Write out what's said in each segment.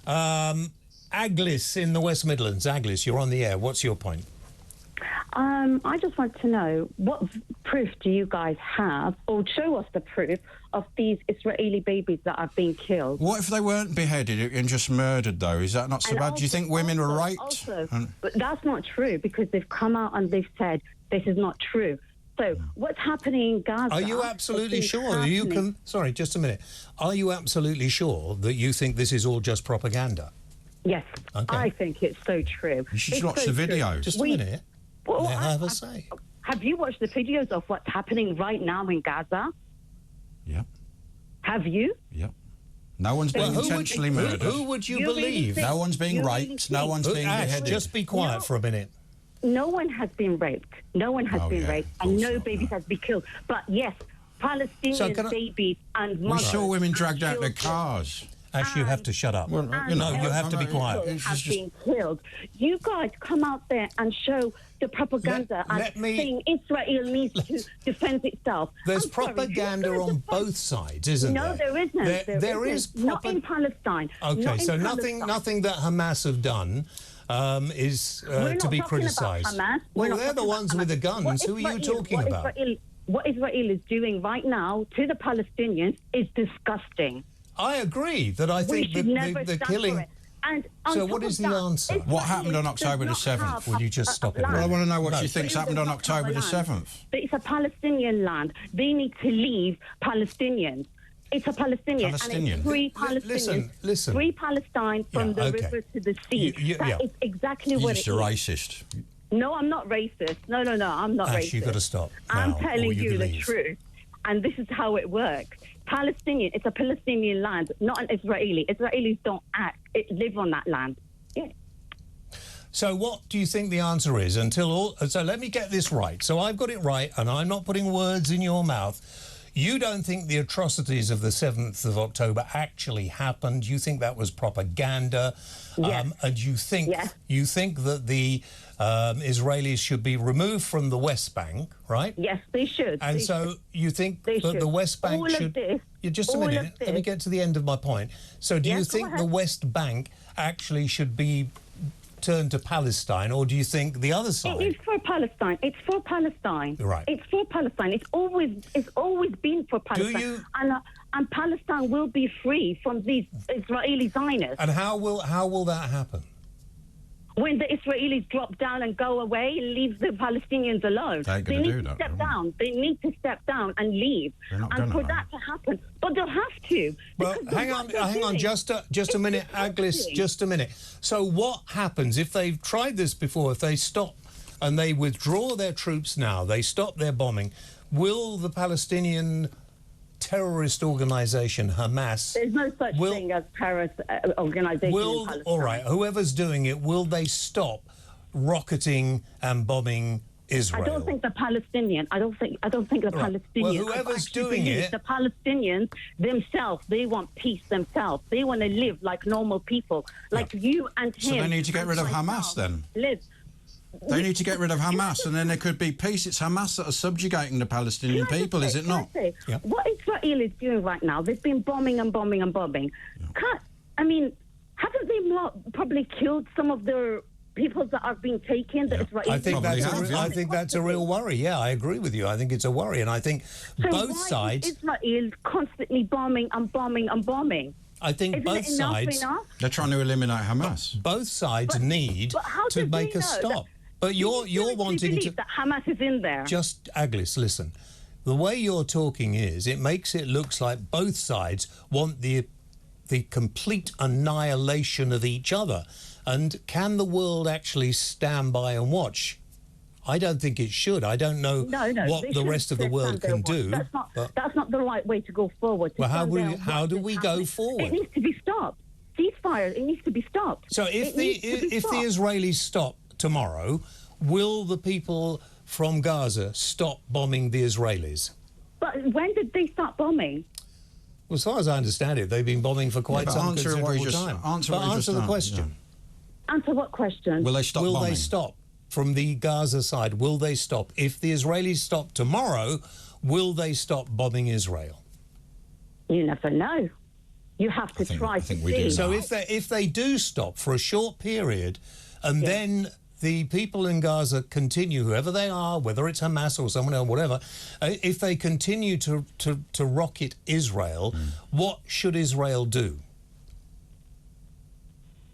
Aglis in the West Midlands. Aglis, you're on the air. What's your point? I just want to know, what proof do you guys have, or show us the proof of these Israeli babies that are being killed? What if they weren't beheaded and just murdered, though? Is that not so bad? Do you think women were raped? But that's not true, because they've come out and they've said this is not true. So what's happening in Gaza... Are you absolutely sure? Sorry, just a minute. Are you absolutely sure that you think this is all just propaganda? Yes, okay. I think it's so true. You should watch the video. Just a minute. Well, I have a say. Have you watched the videos of what's happening right now in Gaza? Yeah. Have you? Yeah. No one's being intentionally murdered. Who would you believe? No one's being raped. No one's being beheaded. Just be quiet for a minute. No one has been raped. No one has been raped. And no babies has been killed. But yes, Palestinian babies and mothers... We saw women dragged out their cars. Ash, you have to shut up. Well, you have to be quiet. Have been killed. You guys come out there and show the propaganda saying Israel needs to defend itself. There's propaganda on both sides, isn't there? No, there isn't. There is not in Palestine. Okay, so nothing that Hamas have done is to be criticised. Well, they're the ones with the guns. Who are you talking about? What Israel is doing right now to the Palestinians is disgusting. I agree that I think the killing... So what is the answer? What happened on October the 7th? Will you just stop it? Well, I want to know what she thinks happened on October the 7th. It's a Palestinian land. They need to leave Palestinians. It's a Palestinian. And it's free Palestinians. Listen. Free Palestine from the river to the sea. That is exactly what it is. You're just a racist. No, I'm not racist. No, I'm not racist. You've got to stop I'm telling you the truth. And this is how it works. It's a Palestinian land, not an Israeli. Israelis don't live on that land. Yeah. So what do you think the answer is? So let me get this right. So I've got it right, and I'm not putting words in your mouth. You don't think the atrocities of the 7th of October actually happened. You think that was propaganda. Yes. And you think that the Israelis should be removed from the West Bank, right? Yes, they should. And you think that the West Bank should... Just a minute. Let me get to the end of my point. So do you think the West Bank actually should be turned to Palestine, or do you think the other side? It's for Palestine. It's for Palestine. Right. It's for Palestine. It's always been for Palestine. And Palestine will be free from these Israeli Zionists. And how will that happen? When the Israelis drop down and go away, leave the Palestinians alone. They need to step down. They need to step down and leave. And for that to happen, but they'll have to. Well, hang on, just a minute, Aglis, just a minute. So what happens if they've tried this before? If they stop and they withdraw their troops now, they stop their bombing, will the Palestinian terrorist organisation Hamas... There's no such thing as terrorist organisation in Palestine. All right, whoever's doing it, will they stop rocketing and bombing Israel? I don't think the Palestinians... I don't think the Palestinians... Well, whoever's doing it... The Palestinians themselves, they want peace themselves. They want to live like normal people, like you and him. So they need to get rid of Hamas, then? Live. They need to get rid of Hamas, and then there could be peace. It's Hamas that are subjugating the Palestinian people, is it not? Yeah. What Israel is doing right now, they've been bombing and bombing and bombing. Yeah. Haven't they probably killed some of their people that are being taken? Yeah. I think that's a real worry. Yeah, I agree with you. I think it's a worry, and I think both sides... Israel constantly bombing and bombing and bombing. I think both sides... They're trying to eliminate Hamas. Both sides need to make a stop. But you're wanting to... that Hamas is in there. Just, Aglis, listen. The way you're talking it makes it look like both sides want the complete annihilation of each other. And can the world actually stand by and watch? I don't think it should. I don't know what the rest of the world can do. That's not the right way to go forward. Well, how do we go forward? It needs to be stopped. Ceasefire. It needs to be stopped. So if the Israelis stop tomorrow, will the people from Gaza stop bombing the Israelis? But when did they start bombing? Well, as far as I understand it, they've been bombing for quite some considerable time. Answer the question. Answer what question? Will they stop bombing? Will they stop from the Gaza side? Will they stop? If the Israelis stop tomorrow, will they stop bombing Israel? You never know. You have to try to see. So if they do stop for a short period, and then the people in Gaza continue, whoever they are, whether it's Hamas or someone else, whatever, if they continue to rocket Israel, what should Israel do?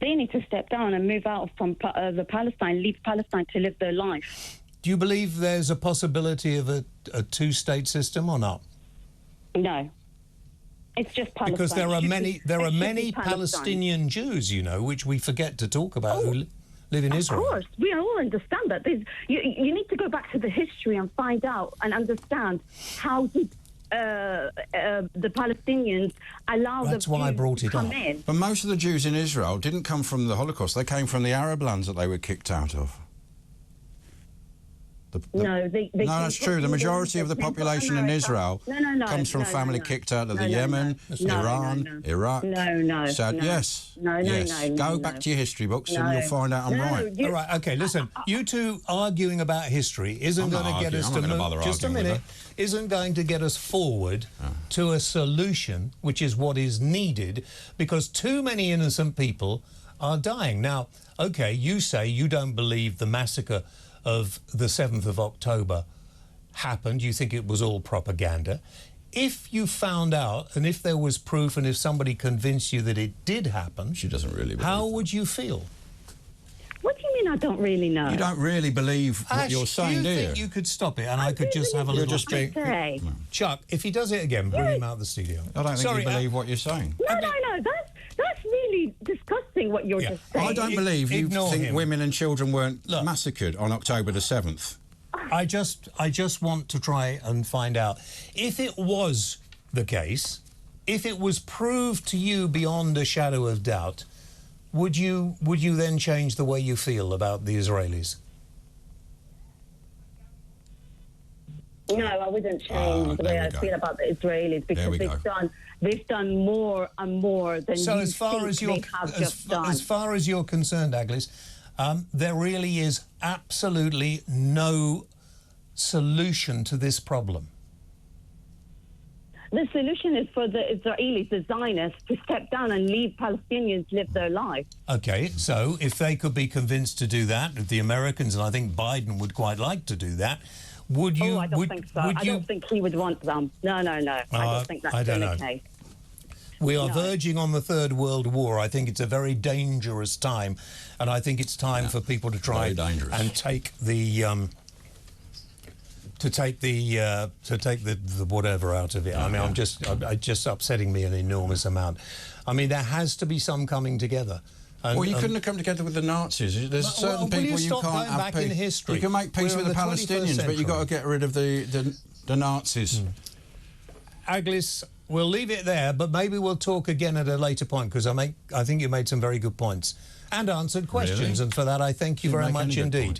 They need to step down and move out from the Palestine, leave Palestine to live their life. Do you believe there's a possibility of a two-state system or not? No. It's just Palestine. Because there are many Palestinian Jews, you know, which we forget to talk about, who live in Israel. Of course, we all understand that. You need to go back to the history and find out and understand how did the Palestinians allow the Jews to come in. But most of the Jews in Israel didn't come from the Holocaust. They came from the Arab lands that they were kicked out of. No, that's true. The majority of the population in Israel comes from family kicked out of the Yemen, Iran, Iraq. Yes. Go back to your history books and you'll find out I'm right. All right, okay, listen. You two arguing about history isn't going to get us to move. Just a minute. Isn't going to get us forward to a solution, which is what is needed, because too many innocent people are dying. Now, okay, you say you don't believe the massacre of the 7th of October happened. You think it was all propaganda. If you found out, and if there was proof, and if somebody convinced you that it did happen, she doesn't really believe how would you feel? What do you mean I don't really know? You don't really believe what you're saying, do you? Think you could stop it and I could just have a little speak? Chuck, if he does it again, bring him out of the studio. I don't think you believe what you're saying. No. That's really disgusting what you're just saying. I don't believe you think women and children weren't massacred on October the 7th. I just want to try and find out if it was the case, if it was proved to you beyond a shadow of doubt, would you then change the way you feel about the Israelis? No, I wouldn't change the way I feel about the Israelis, because they've done more and more than they have just done. As far as you're concerned, Aglis, there really is absolutely no solution to this problem. The solution is for the Israelis, the Zionists, to step down and leave Palestinians live their life. Okay, so if they could be convinced to do that, the Americans, and I think Biden would quite like to do that, would you... I don't think so. I don't think he would want them. No. I don't think that's the case. We are verging on the Third World War. I think it's a very dangerous time, and I think it's time for people to try and take the... to take the whatever out of it. I mean, it's just upsetting me an enormous amount. I mean, there has to be some coming together. And, well, you couldn't have come together with the Nazis. There's certain people you can't have peace. In history? You can make peace with the Palestinians, but you've got to get rid of the Nazis. Aglis, we'll leave it there, but maybe we'll talk again at a later point, because I think you made some very good points and answered questions, and for that I thank you very much indeed.